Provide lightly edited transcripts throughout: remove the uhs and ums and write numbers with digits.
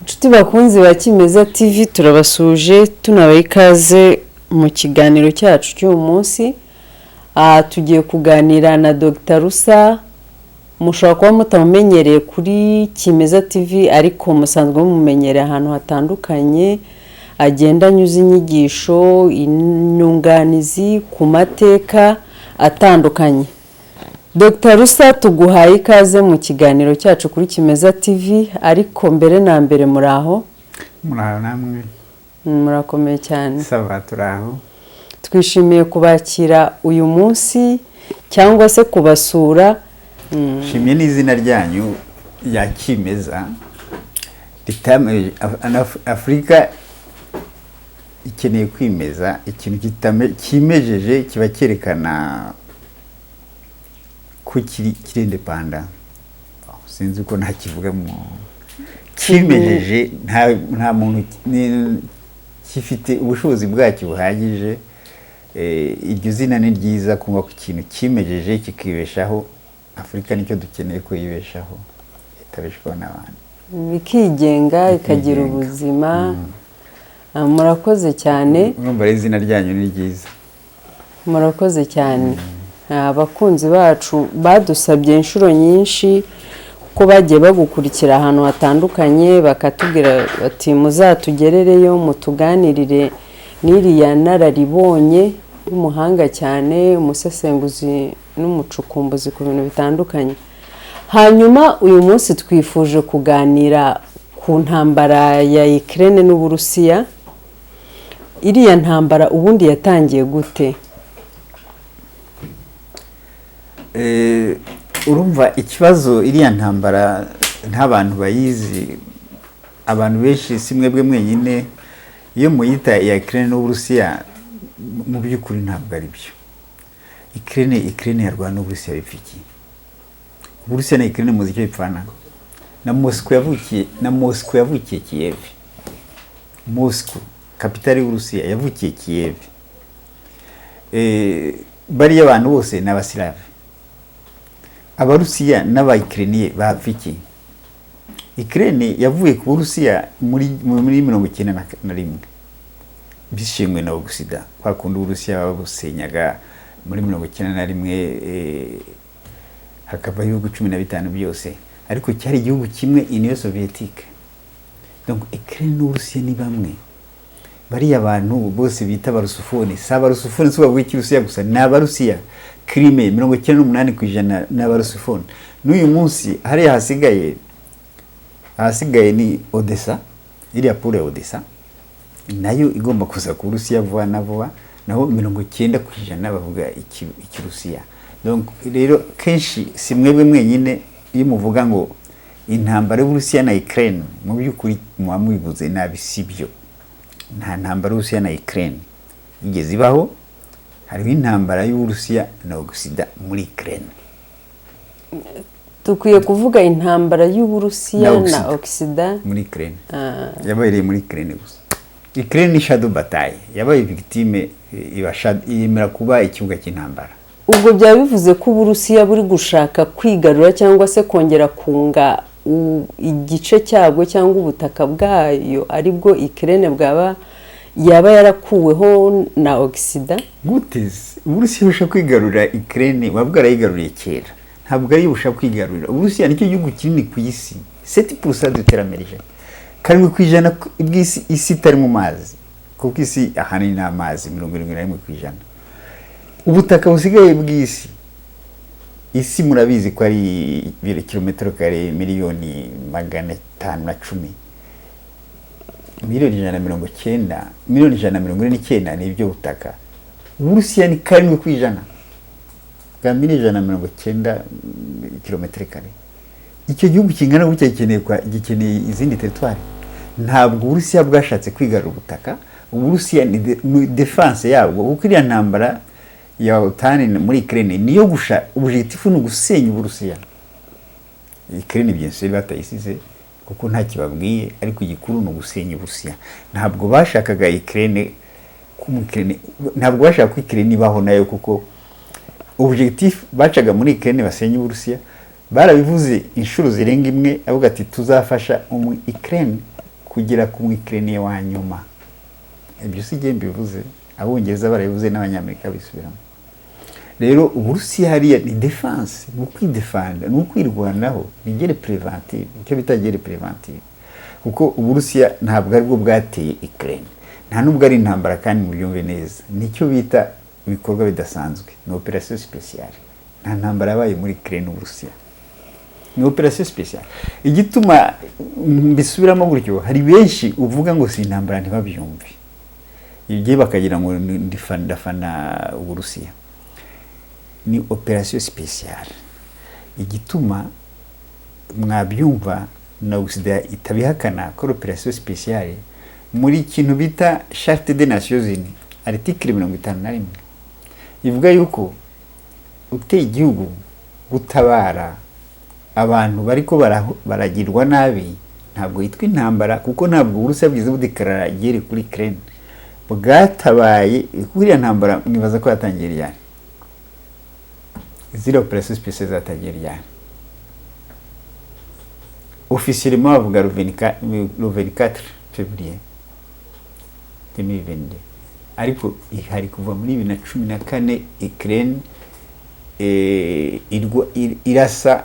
Inshuti bakunzi ba Kimeza TV turabasuje tunabaye ikaze mu kiganiro cyacu cy'uyu munsi. Tugiye kuganira na Dr. Rusa. Mushobora kuba mutamumenyereye kuri Kimeza TV ariko musanzwe mumumenyereye ahantu hatandukanye, agenda anyuza inyigisho, inyunganizi ku mateka atandukanye. Dr. Rusa tuguhaye ikaze mu kiganiro cyacu kuri Kimeza TV, ariko mbere na mbere muraho? Muraho namwe. Murakomeye cyane. Sava turaho. Twishimiye kubakira uyu munsi cyangwa se kubasura. Shimye n'izina ryanyu ya Kimeza. Ritame Afrika ikeneye kwimeza, ikintu kimejeje kiba cyerekana ko kiri independent. Sinzi uko ntakivuga mu kimejeje, nta muntu kifite ubushobozi bwacyo buhagije. Iryo zina ni ryiza kumva ku kintu kimejeje kikibeshaho. Afrika nicyo dukeneye ko yibeshaho, itabeshwaho n'abantu, ikigenga ikagira ubuzima. Murakoze cyane. Urumva izina ryanyu ni ryiza. Murakoze cyane. Abakunzi bacu badusabye inshuro nyinshi ko bagiye bagukurikira ahantu hatandukanye, bakatubwira bati muzatugerereyo mutuganirire n'iriya nararibonye umuhanga cyane, umusesenguzi n'umucukumbuzi ku bintu bitandukanye. Hanyuma uyu munsi twifuje kuganira ku ntambara ya Ukraine n'Uburusiya. Iriya ntambara ubundi yatangiye gute? Urumva ikibazo iriya ntambara ntabantu bayizi, abantu benshi simwebwe mwenyine. Iyo muyita ya Ukraine n'Uburusiya mu by'ukuri ntabwo ari byo. Ukraine yarwana n'Uburusiya bifiki. Uburusiya na Ukraine muzi icyo bipfana. Na Moscow yavukiye Kiev. Moscow kapitali y'Uburusiya yavukiye Kiev. Bari abantu bose n'Abasirave. Abarusiya n'Abayukrainiye bapfiki. Ukraine yavuye ku Burusiya muri 1991 bishimwe na Ogisida. Kwa kundi Uburusiya babusenyaga muri 1991, hakaba ibihugu 15 byose, ariko cyari igihugu kimwe, Union Soviétique. Donc Ukraine n'Uburusiya ni bamwe. Bari abantu bose bita barusufone, sabarusufone so bavuye cy'Uburusiya gusa, na Barusiya. Crimea 98% n'abarusufone. N'uyu munsi hari hasigaye ni Odessa, iriya pure Odessa nayo igomba kuza ku Burusiya vuba na vuba, naho 90% bavuga ikirusiya. Donc rero kenshi simwebwe mwenyine iyo muvuga ngo intambara y'Uburusiya na Ukraine, mu by'ukuri mubivuze nabi, sibyo. Nta ntambara y'Uburusiya na Ukraine igeze ibaho. Hariho intambara y'Uburusiya na Ogisida muri Ukraine. Tukwiye kuvuga intambara y'Uburusiya na Ogisida muri Ukraine. Yabaye muri Ukraine gusa. Ukraine ni shadow bataille, yabaye victime, yemera kuba ikibuga cy'intambara. Ubwo byaba bivuze ko Uburusiya buri gushaka kwigarura cyangwa se kongera kunga igice cyabwo cyangwa ubutaka bwayo, aribwo Ukraine bwaba yaba yarakuweho na Ogisida. Guteze Uburusiya bushaka kwigarura Ukraine, babwara yigaruriye kera. Ntabwo ari bushaka kwigarurira. Uburusiya nicyo gihugu kinini ku isi, 7% d'iterambere. Karindwi kwijana bw'isi isi itari mu mazi, kuko isi ahanini n'amazi 71%. Ubutaka busigaye bw'isi, isi murabizi ko ari kilometero kare miliyoni 510. Miliyoni 149 ni ibyo butaka. Uburusiya ni 7% bwa miliyoni 190 kilometero kare. Icyo gihugu kingana gutya gikeneye izindi territoire. Ntabwo Uburusiya bwashatse kwigarura ubutaka. Uburusiya ni defense yabwo, kuko iriya ntambara ya OTAN muri Ukraine niyo gusha objectif ni gusenya Uburusiya. Ukraine byinshi batayisize kuko nta kibabwiye, ariko igikuru no gusenya Uburusiya. Ntabwo bashakaga Ukraine ntabwo bashaka ko Ukraine ibaho nayo, kuko objectif bacaga muri Ukraine basenya Uburusiya barabivuze inshuro zirenga imwe, avuga ati tuzafasha Ukraine kugera ku Ukraine wa nyuma. Ibyo si je mbivuze, abongereza barabivuze n'abanyamerika bisubiramo. Rero Uburusiya hariya ni defense, ni kwidefanda, ni kwirwanaho, ni guerre préventive, icyo bita guerre préventive. Kuko Uburusiya ntabwo ari bwo bwateye Ukraine, nta nubwo ari intambara kandi mu byumve neza, nicyo bita ibikorwa bidasanzwe, ni operation spéciale. Nta ntambara yabaye muri Ukraine n'Uburusiya, ni operation spéciale. Igituma mbisubiramo gutyo, hari benshi uvuga ngo si intambara ntibabyumve, igihe bakagira ngo ndafana Uburusiya. Ni operation spéciale. Igituma mwabyumva na Occident itabihakana ko operation spéciale muri kintu bita Charte des Nations Unies article 51 ivuga yuko uteye igihugu gutabara abantu bariko baragirwa nabi ntabwo yitwa intambara, kuko ntabwo Uburusiya bwize budekarara guerre kuri Ukraine. Bwatabaye kuri ntambara mwibaza ko yatangiye ryari? Zero opération spéciale zatangiye ryari? Officiellement bavuga le 24 février 2022, ariko ihari kuva muri 2014 Ukraine irasa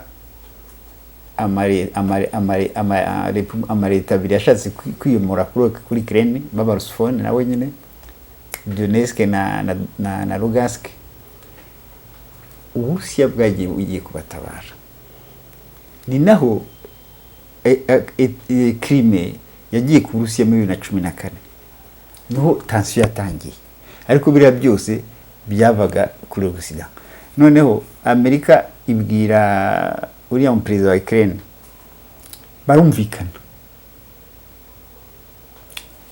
amareta abiri yashatse kwiyomora kuri Ukraine b'Abarusofone nawe nyine Donetsk na Lugansk. Uburusiya bwagiye ugiye kubatabara, ni naho Crimea yagiye ku Burusiya muri 2014, niho tension yatangiye, ariko biriya byose byavaga kuri Occident. Noneho Amerika ibwira uriya perezida wa Ukraine, barumvikana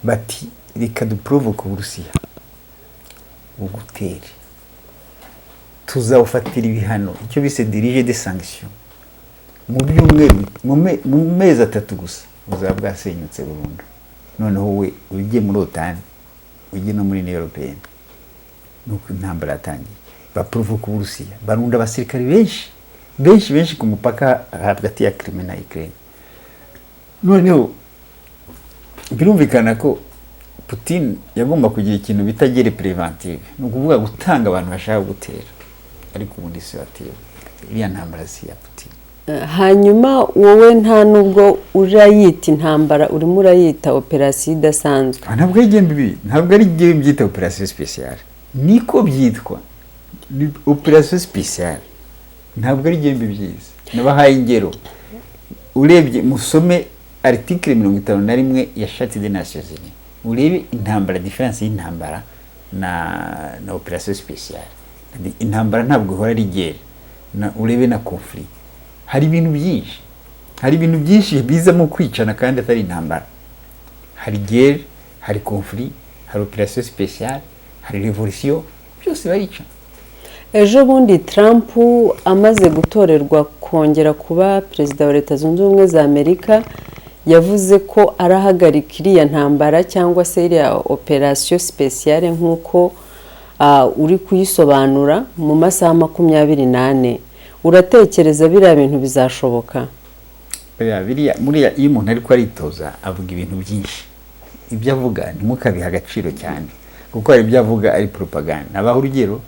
bati reka duprovoke Uburusiya ugutere, tuzawufatira ibihano, icyo bise dirige des sanctions, mu byumweru mu mezi 3 gusa uzaba bwasenyutse burundu. Noneho we ugiye muri OTAN, ugiye no muri Union Européenne, nuko intambara yatangiye. Baprovoke Uburusiya, barunda abasirikari benshi ku mupaka hagati ya Crimea na Ukraine. Noneho birumvikana ko Putin yagomba kugira ikintu bita guerre préventive, no kuvuga gutanga abantu bashaka gutera, ariko ubundi si bateye iriya ntambara si ya Putin. Hanyuma wowe nta nubwo urayita intambara, urimo urayita operation idasanzwe. Ntabwo ari igembi, ntabwo ari igihe byita operation spéciale, niko byitwa operation spéciale, ntabwo ari igembi byiza. Nabahaye ingero, urebye musome article 51 ya Charte des Nations Unies, urebe intambara, difference y'intambara na operation spéciale. Intambara ntabwo ihora ari guerre, na urebe na conflit. Hari ibintu byinshi bizamo kwicana kandi atari intambara. Hari guerre, hari conflit, hari operation spéciale, hari revolution, byose barica. Ejo bundi Trump amaze gutorerwa kongera kuba perezida wa Leta Zunze Ubumwe za Amerika, yavuze ko arahagarika iriya ntambara cyangwa se iriya operation spéciale nk'uko uri kuyisobanura mu masaha 28. Uratekereza biriya bintu bizashoboka? Biriya muri iyo umuntu ariko aritoza avuga ibintu byinshi, ibyo avuga ntimukabiha agaciro cyane, kuko hari ibyo avuga ari propaganda. Abaho urugero,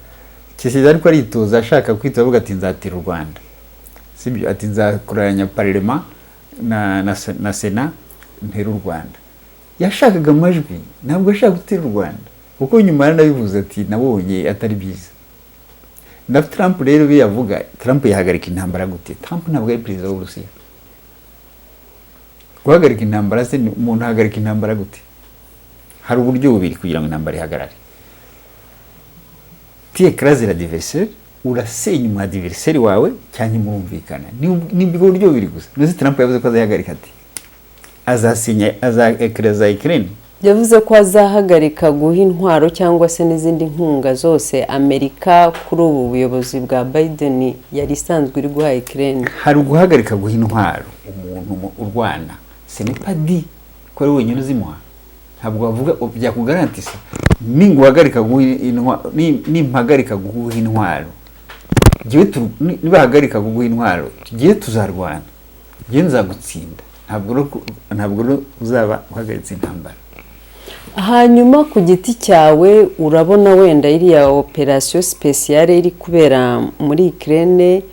Kisiza ariko aritoza ashaka kwita avuga ati nzatira u Rwanda, sibyo? Ati nzakoranya parlement na Sena ntera u Rwanda. Yashakaga amajwi, ntabwo ashaka gutera u Rwanda, kuko nyuma yanabivuze ati nabonye atari byiza. Na Trump rero biyavuga, Trump yahagarika intambara gute? Trump ntabwo ari perezida w'Uburusiya. Guhagarika intambara se umuntu ahagarika intambara gute? Hari uburyo bubiri kugira ngo intambara ihagarare. Tiyekraze l'adversaire, urasenya mu adversaire wawe cyangwa murumvikana. Ni buryo bubiri gusa. Nose Trump yavuze ko azahagarika ati azasinya azaekraza Ukraine. Yavuze ko azahagarika guha intwaro cyangwa se n'izindi nkunga zose Amerika kuri ubu buyobozi bwa Biden yari isanzwe iri guha Ukraine. Hari guhagarika guha intwaro umuntu urwana, ce n'est pas dit ko ari wenyine uzimuha. Ntabwo bavuga byakugarantisa ninguhagarika guha intwaro, nimpagarika guha intwaro, giwe nibahagarika guha intwaro, giye tuzarwana, giye nzagutsinda. ntabwo uzaba uhagaritse intambara. hanyuma ku giti cyawe urabona wenda iriya operasiyo sipesiyare iri kubera muri Ukraine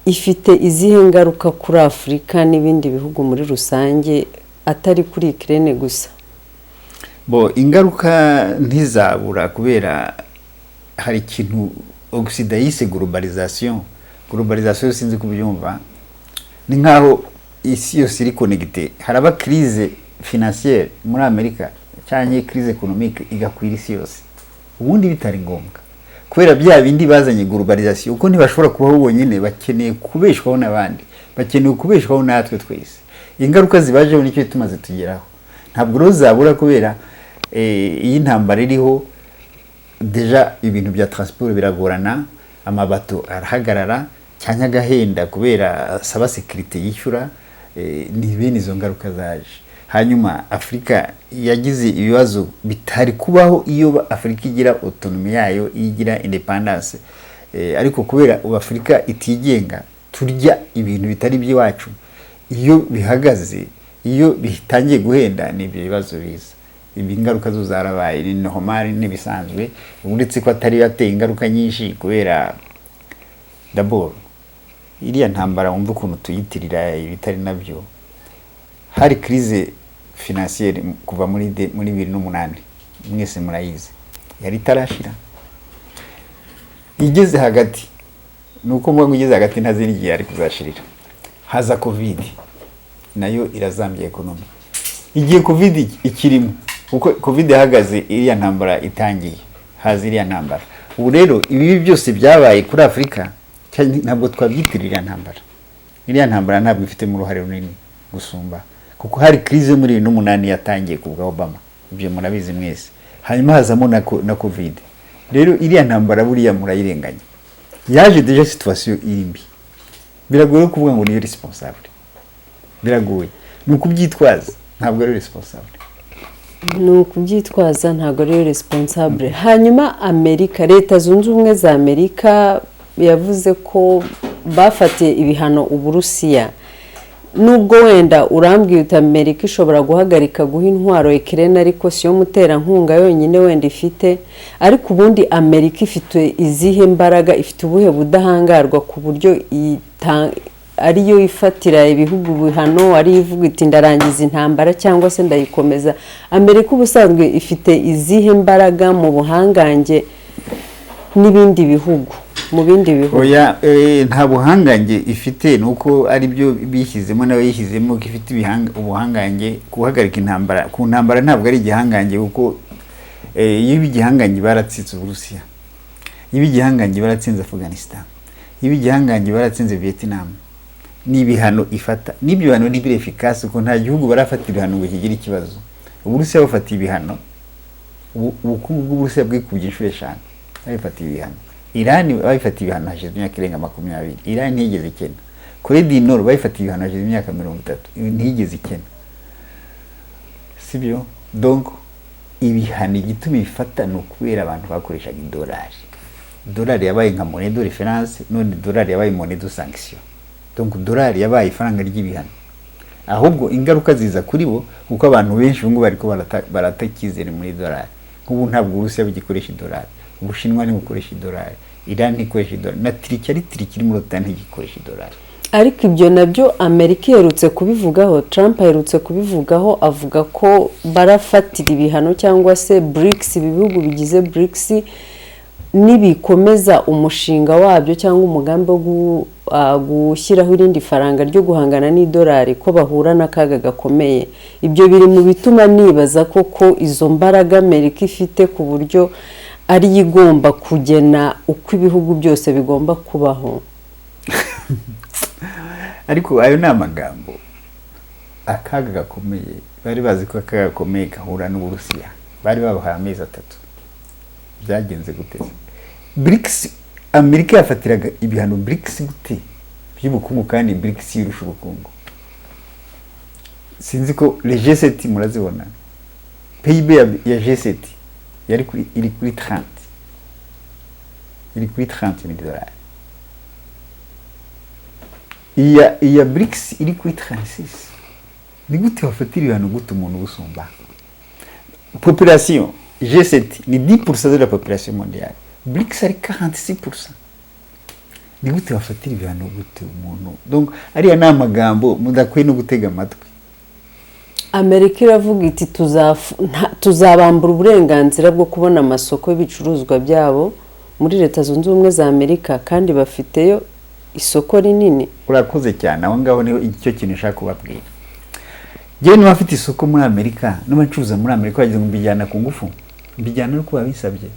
ifite izihe ngaruka kuri Afurika n'ibindi bihugu muri rusange atari kuri Ukraine gusa? Ingaruka ntizabura kubera hari ikintu Occident yise globalisation sinzi kubyumva, ni nkaho isi yose iri connecté, haraba crise financière muri Amerika cyanye crise économique igakwira isi yose, ubundi bitari ngombwa kubera bya bindi bazanye globalisation uko ntibashobora kubaho bonyine, bakeneye kubeshwaho n'abandi, bakeneye kubeshwaho natwe twese. Ingaruka zibajeho nicyo tumaze tugeraho, ntabwo rozabura kubera iyi ntambara iriho. Deja ibintu bya transport biragorana, amabato arahagarara cyanya gahenda kubera saba sécurité yishyura, ni bene izo ngaruka zaje. Hanyuma Afrika yagize ibibazo bitari kubaho iyo Afrika igira autonomie yayo, igira independence, ariko kubera Afrika itigenga turya ibintu bitari by'iwacu, iyo bihagaze, iyo bitangiye guhenda n'ibyo bibazo biza. Ibi ngaruka zo zarabaye ni normal n'ibisanzwe, uretse ko atari yateye ingaruka nyinshi kubera d'abord iriya ntambara wumva ukuntu tuyitirira ibitari nabyo. Hari crise financière kuva muri 2008 mwese murayizi, yari tarashira, igeze hagati, nuko mwa ngugeze hagati ntazindi gihe ari kuzashirira. Haza covid nayo irazambye ekonomi, igiye covid ikirimo kuko covid yahagaze iriya ntambara itangiye, haza iriya ntambara. Ubu rero ibi byose byabaye kuri Afrika ntabwo twabyitirira ntambara. Iriya ntambara ntabwo ifite mu ruhare runini gusumba, kuko hari crise muri 2008 yatangiye ku bwa Obama, ibyo murabizi mwese, hanyuma hazamo na covid. Rero iriya ntambara buriya murayirenganya, yaje deja situation irimbi, biragoye kuvuga ngo niyo responsable, biragoye, nukubyitwaza ntabwo ari responsable, nukubyitwaza ntabwo ari responsable. Hanyuma Amerika, leta zunze ubumwe za Amerika yavuze ko bafatiye ibihano Uburusiya, nubwo wenda urambwiye uti Amerika ishobora guhagarika guha intwaro Ukraine, ariko siyo muterankunga yonyine wenda ifite. Ariko ubundi Amerika ifite izihe mbaraga, ifite ubuhe budahangarwa ku buryo ariyo ifatira ibihugu bihano, ari ivuga iti ndarangiza intambara cyangwa se ndayikomeza? Amerika ubusanzwe ifite izihe mbaraga mu buhangange n'ibindi bihugu, mu bindi bihugu? Oya, nta buhangange ifite, nuko ari byo bishyizemo nawe yishyizemo ko ifite ubuhangange guhagarika intambara. Ku ntambara ntabwo ari igihangange, kuko iyo igihangange baratsitse Uburusiya, iyo igihangange baratsinze Afghanistan, iyo igihangange baratsinze Vietnam, ni ibihano ifata. N'ibyo bihano ni efficace, kuko nta gihugu barafatira ibihano ngo kigire ikibazo. Uburusiya bufata ibihano, ubukungu bw'Uburusiya bwikubye inshuro 5, babifatiye ibihano. Iran babifatiye ibihano hashize imyaka irenga 20, Iran ntiyigeze ikena. Korea du Nord babifatiye ibihano hashize imyaka 30, ntiyigeze ikena, sibyo? Donc ibihano igituma bifata no kubera abantu bakoreshaga dolari yabaye nka monnaie de référence, none dolari yabaye monnaie de sanction. Donc dolari yabaye ifaranga ry'ibihano. Ahubwo ingaruka ziza kuri bo kuko abantu benshi ngo bariko baratakizere muri dolari. Ubu ntabwo Uburusiya bugikoresha dolari, Ubushinwa ntibikoresha dolari, Iran ntikoresha dolari, na Turkiya muri OTAN ntigikoresha dolari. Ariko ibyo nabyo Amerika yerutse kubivugaho, Trump yerutse kubivugaho, avuga ko barafatira ibihano cyangwa se BRICS, ibihugu bigize BRICS nibikomeza umushinga wabyo cyangwa umugambi wo gushyiraho irindi faranga ryo guhangana n'idolari ko bahura n'akaga gakomeye. Ibyo biri mu bituma nibaza ko izo mbaraga Amerika ifite ku buryo ari igomba kugena uko ibihugu byose bigomba kubaho. Ariko ayo ni amagambo. Akaga gakomeye, bari bazi ko akaga gakomeye gahura n'Uburusiya, bari babahaye amezi 3. Byagenze gute? BRICS, Amerika yafatiraga ibihano BRICS gute by'ubukungu, kandi BRICS yirusha ubukungu. Sinzi ko les G7 murazibona, PIB ya G7 iri kuri 30, iri kuri 30 millions dollars. Iya BRICS iri kuri 36. ni gute wafatira ibihano gute umuntu ubusumba? Population G7 ni 10% de la population mondiale, BRICS ari 46%. Ni gute wafatira ibihano gute umuntu? Donc ariya ni amagambo mudakwiye no gutega amatwi. Amerika iravuga iti tuzabambura uburenganzira bwo kubona amasoko y'ibicuruzwa byabo muri Leta Zunze Ubumwe za Amerika, kandi bafiteyo isoko rinini. Urakoze cyane, aho ngaho niho icyo kintu nshaka kubabwira. Jewe niba afite isoko muri Amerika n'abacuruza muri Amerika bagize ngo mbijyana ku ngufu, mbijyana no kuba bisabye.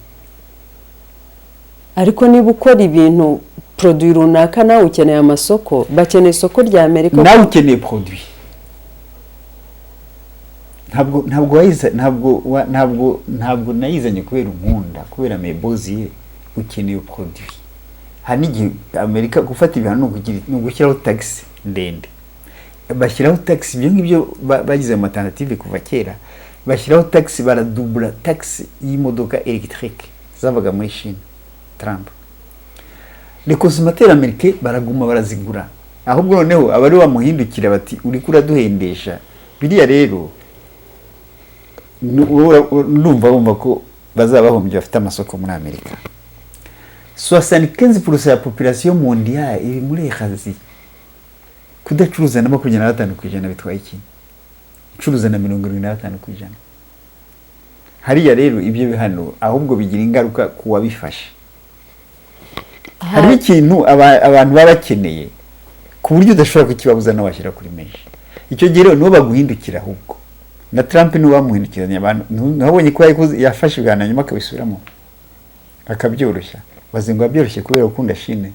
Ariko niba ukora ibintu produit runaka nawe ukeneye amasoko, bakeneye isoko rya Amerika, nawe ukeneye produit. Ntabwo nayizanye kubera unkunda, kubera mebozi ukeneye produit. Hani Amerika gufata ibihano no gushyiraho tax ndende. Bashyiraho tax ibyo ngibyo bagize alternative kuva kera. Bashyiraho tax, baradubura tax y'imodoka electrique zavaga muri Chine. Trump. Les consommateurs américains baraguma barazigura. Ahubwo noneho abari bamuhindukira bati uri kuraduhendesha. Biriya rero numva ko bazabahombye bafite amasoko muri Amerika. 75% ya population mondiale iri muri Asie. Kudacuruza na 25% bitwaye iki? Curuza na 75%. Hariya rero ibyo bihano ahubwo bigira ingaruka ku wabifashe. Hari ikintu abantu baba bakeneye ku buryo udashobora kukibabuza no washyira kuri meje. Icyo gihe rero no baguhindukira ahubwo. Na Trump ni wamuhindukiranye abantu nabonye ko yafashe ibihano nyuma akabisubiramo akabyoroshya. Bazingo byoroshye kubera ukunda Chine.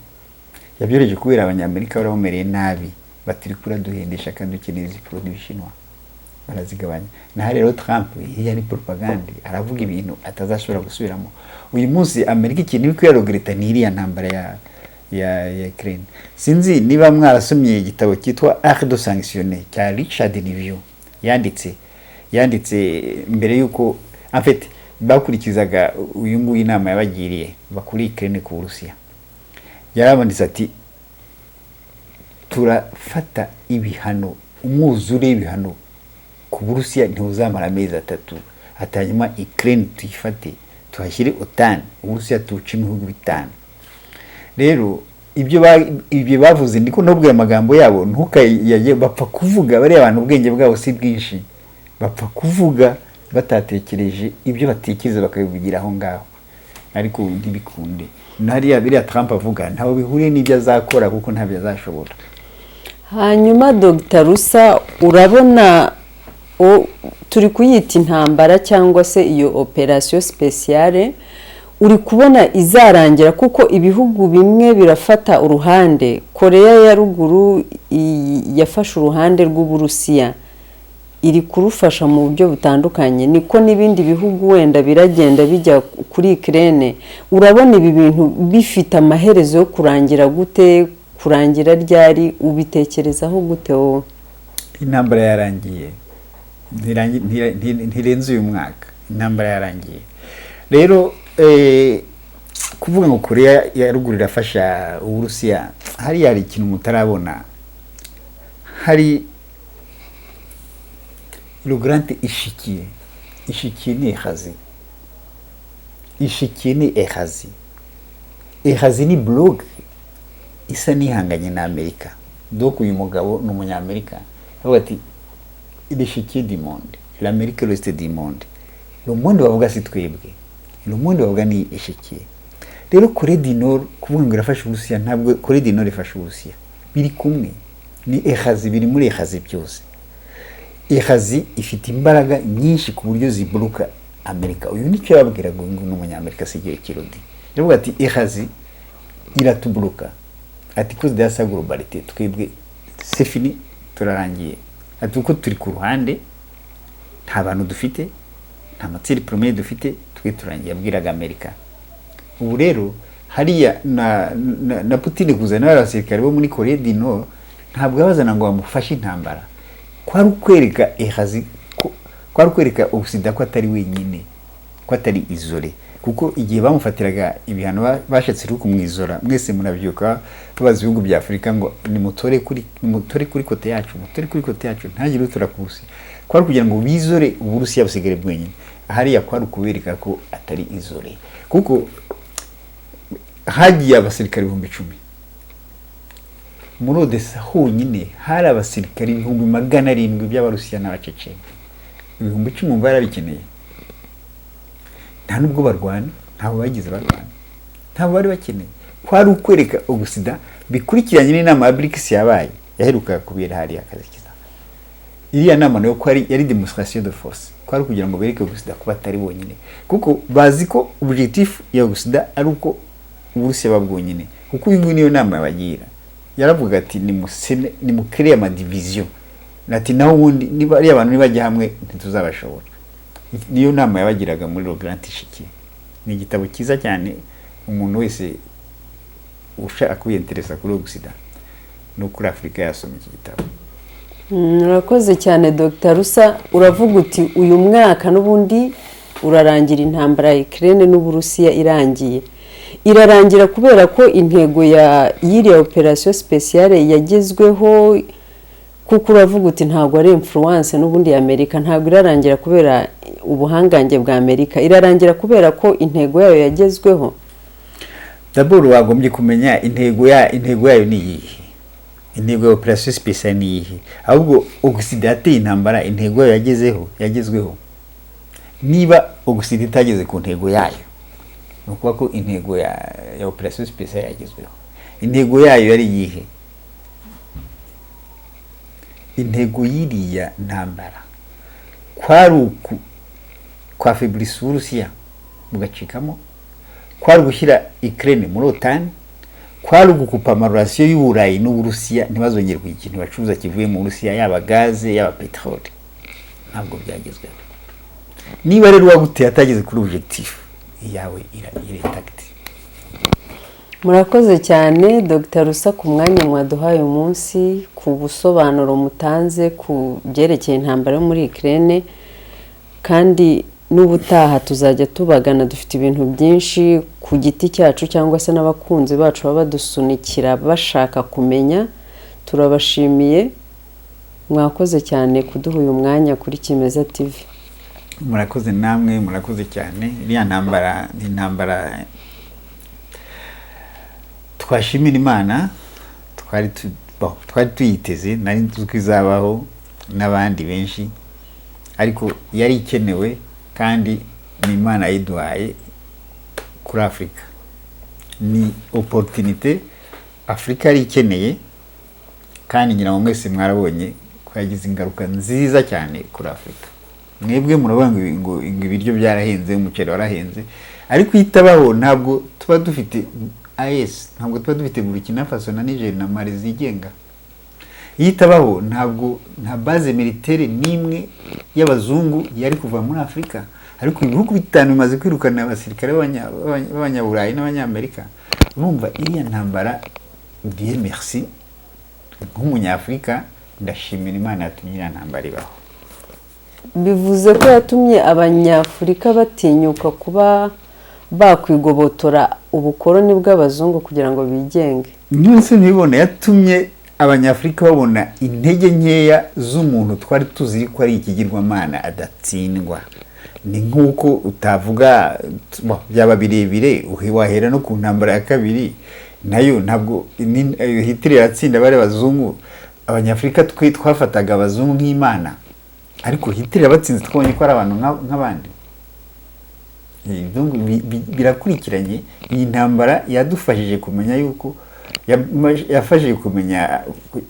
Yabyoroshye kubera abanyamerika baramumereye nabi, batiri kura duhendesha kandi ukeneye izi produit chinois. Barazigabanya. Na rero Trump yari propaganda, aravuga ibintu atazashobora gusubiramo. Uyu munsi Amerika ikintu iri kuyarogreta ni iriya ntambara ya Ukraine. Sinzi niba mwarasomye igitabo cyitwa Art de Sanctionner cya Richard Nivio yanditse mbere yuko en fait bakurikizaga uyu nguyu inama yabagiriye bakuri Ukraine ku Burusiya. Yarabanditse ati turafata ibihano, umwuzure ibihano ku Burusiya ntuzamara amezi 3, atanyuma Ukraine tuyifate tuhashyire OTAN, Uburusiya tuci ibihugu 5. Rero ibyo bavuze ndiko nobwe amagambo yabo ntukayaye bapfa kuvuga, bari abantu ubwenge bwabo si bwinshi, bapfa kuvuga batatekereje ibyo batekereza bakabivugira aho ngaho, ariko ntibikunde. Nariya biriya Trump avuga ntaho bihuriye n'ibyo azakora kuko ntabyo azashobora. Hanyuma Dr. Rusa, urabona turi kuyita intambara cyangwa se iyo operation spéciale, uri kubona izarangira kuko ibihugu bimwe birafata uruhande. Korea ya ruguru yafashe uruhande rw'Uburusiya, iri kurufasha mu buryo butandukanye, niko n'ibindi bihugu wenda biragenda bijya kuri Ukraine. Urabona ibi bintu bifite amaherezo yo kurangira gute, kurangira ryari, ubitekerezaho gute wowe? Intambara yarangiye, ntirenze uyu mwaka, intambara yarangiye. Rero kuvuga ngo Korea ya ruguru irafasha Uburusiya, hari ikintu mutarabona. Hari le grand ishikiye ni Ehazi. Ishikiye ni Ehazi. Ehazi ni blog isa nihanganye na Amerika. Donc uyu mugabo ni umunyamerika. Avuga ati ishikiye du monde, l'Amérique reste du monde. Le monde bavuga si twebwe. Le monde bavuga ni ishikiye. Rero Korea du Nord kuvuga ngo irafasha Uburusiya, ntabwo Korea du Nord ifasha Uburusiya. Biri kumwe. Ni Ehazi, biri muri Ehazi byose. Ehazi ifite imbaraga nyinshi ku buryo zibruka Amerika. Uyu nicyo yababwiraga ngo n'umunyamerika sigiye kirodi. Rero ati Ehazi iratubruka. Ati cause de sa globalité twebwe c'est fini, turarangiye. Ati uko turi ku ruhande nta bantu dufite, nta matsiri premier dufite, twe turangiye abwiraga Amerika. Ubu rero hariya na Putin kuzana abasirikare bo muri Korea du Nord ntabwo bazana ngo bamufashe intambara. Kwari ukwereka Ehazi, kwari ukwereka Occident ko atari wenyine. ko atari izore, kuko igihe bamufatiraga ibihano bashatse kumwizora, mwese murabyuka tubaza ibihugu bya Afurika ngo nimutore kuri kote yacu, ntagire utora ku Burusiya, kwari kugira ngo bizore Uburusiya busigare bwenyine. Hariya kwari kubereka ko atari izore, kuko hagiye abasirikare 10,000 muri Odessa honyine, hari abasirikare 700,000 by'Abarusiya n'Abaceceni. 10,000 barabikeneye, nta nubwo barwana, ntabwo bagize barwana, ntabwo bari bakeneye. Kwari ukwereka Ogusida bikurikiranye n'inama ya BRICS yabaye yaheruka kubera hariya Kazakhstan. Iriya nama nayo kwari yari demonstration de force, kwari kugira ngo bereke Ogusida kuba atari bonyine, kuko bazi ko objectif ya Ogusida ari uko Uburusiya babwonyine, kuko uyu niyo nama yabagira. Yaravuga ati ni mukere ama division, nati naho ubundi niba ari abantu nibajya hamwe ntituzabashobora. Niyo nama yabagiraga muri Le Grand Chiquier. Ni igitabo cyiza cyane, umuntu wese ushaka kwiyenteresa kuri Ogusida no kuri Afurika yasoma iki gitabo. Urakoze cyane Dr. Rusa. Uravuga uti uyu mwaka n'ubundi urarangira intambara ya Ukraine n'Uburusiya irangiye. Irarangira kubera ko intego y'iriya operation speciale yagezweho, kuko uravuga uti ntabwo ari influence n'ubundi ya Amerika, ntabwo irarangira kubera ubuhangange bwa Amerika, irarangira kubera ko intego yayo yagezweho. D'abord wagombye kumenya intego yayo ni iyihe, intego ya operation speciale ni iyihe. Ahubwo Ogusida yateye intambara, intego yayo yagezweho. Niba Ogusida itageze ku ntego yayo, nukuba ko intego ya operation speciale yagezweho. Intego yayo yari iyihe? Intego yiriya ntambara kwari kwa Fabrice Uburusiya bugacikamo, kwari gushyira Ukraine muri OTAN, kwari gukupa amarelation y'Uburayi n'Uburusiya ntibazongere kugira ikintu bacuruza kivuye mu Burusiya, yaba gaze yaba petrole. Ntabwo byagezweho. Niba rero waguteye atageze kuri objectif yawe intact. Murakoze cyane Dr. Rusa ku mwanya mwaduhaye umunsi, ku busobanuro mutanze ku byerekeye intambara yo muri Ukraine, kandi n'ubutaha tuzajya tubagana dufite ibintu byinshi ku giti cyacu cyangwa se n'abakunzi bacu baba badusunikira bashaka kumenya. Turabashimiye, mwakoze cyane kuduha uyu mwanya kuri Kimeza TV. Murakoze namwe, murakoze cyane. Iriya ntambara ni intambara twashimira Imana, twari tuyiteze, nari tukizabaho n'abandi benshi, ariko yari ikenewe kandi ni Imana yiduhaye kuri Afurika. Ni opportunité Afurika yari ikeneye, kandi ngira ngo mwese mwarabonye ko yagize ingaruka nziza cyane kuri Afurika. Mwebwe murabanga ngo ibiryo byarahenze, umuceri warahenze, ariko itabaho ntabwo tuba dufite AES, ntabwo tuba dufite Burkina Faso na Niger na Mali zigenga. Itabaho nta base militaire nimwe y'abazungu yari kuva muri Afurika, ariko ibihugu bitanu bimaze kwirukana abasirikare b'abanyaburayi n'abanyamerika. Urumva iriya ntambara, Dieu merci, nk'umunyafurika ndashimira Imana yatumye iriya ntambara ibaho. Bivuze ko yatumye abanyafurika batinyuka kuba bakwigobotora ubukoroni bw'abazungu kugira ngo bigenge. Nyose nibona yatumye abanyafurika babona intege nkeya z'umuntu twari tuzi ko ari ikigirwamana adatsindwa. Ni nk'uko utavuga byaba birebire wahera no ku ntambara ya kabiri, nayo ntabwo Hitler yatsinda bari abazungu. Abanyafurika twafataga abazungu nk'Imana, ariko Hitler yabatsinze twabonye ko ari abantu nk'abandi. Birakurikiranye. Iyi ntambara yadufashije kumenya yuko yafashije kumenya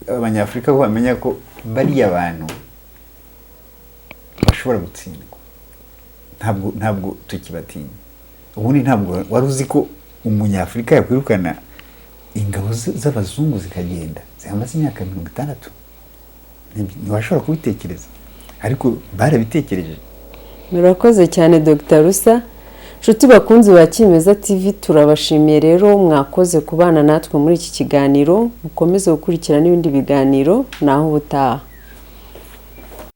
abanyafurika ko bamenya ko bari abantu bashobora gutsindwa, ntabwo tukibatinya. Ubundi ntabwo wari uzi ko umunyafurika yakwirukana ingabo z'abazungu zikagenda zihamaze imyaka 60. Ntibashobora kubitekereza, ariko barabitekereje. Murakoze cyane Dr. Rusa. Nshuti bakunzi ba Kimeza TV, turabashimiye rero, mwakoze kubana natwe muri iki kiganiro. Mukomeze gukurikira n'ibindi biganiro, naho ubutaha.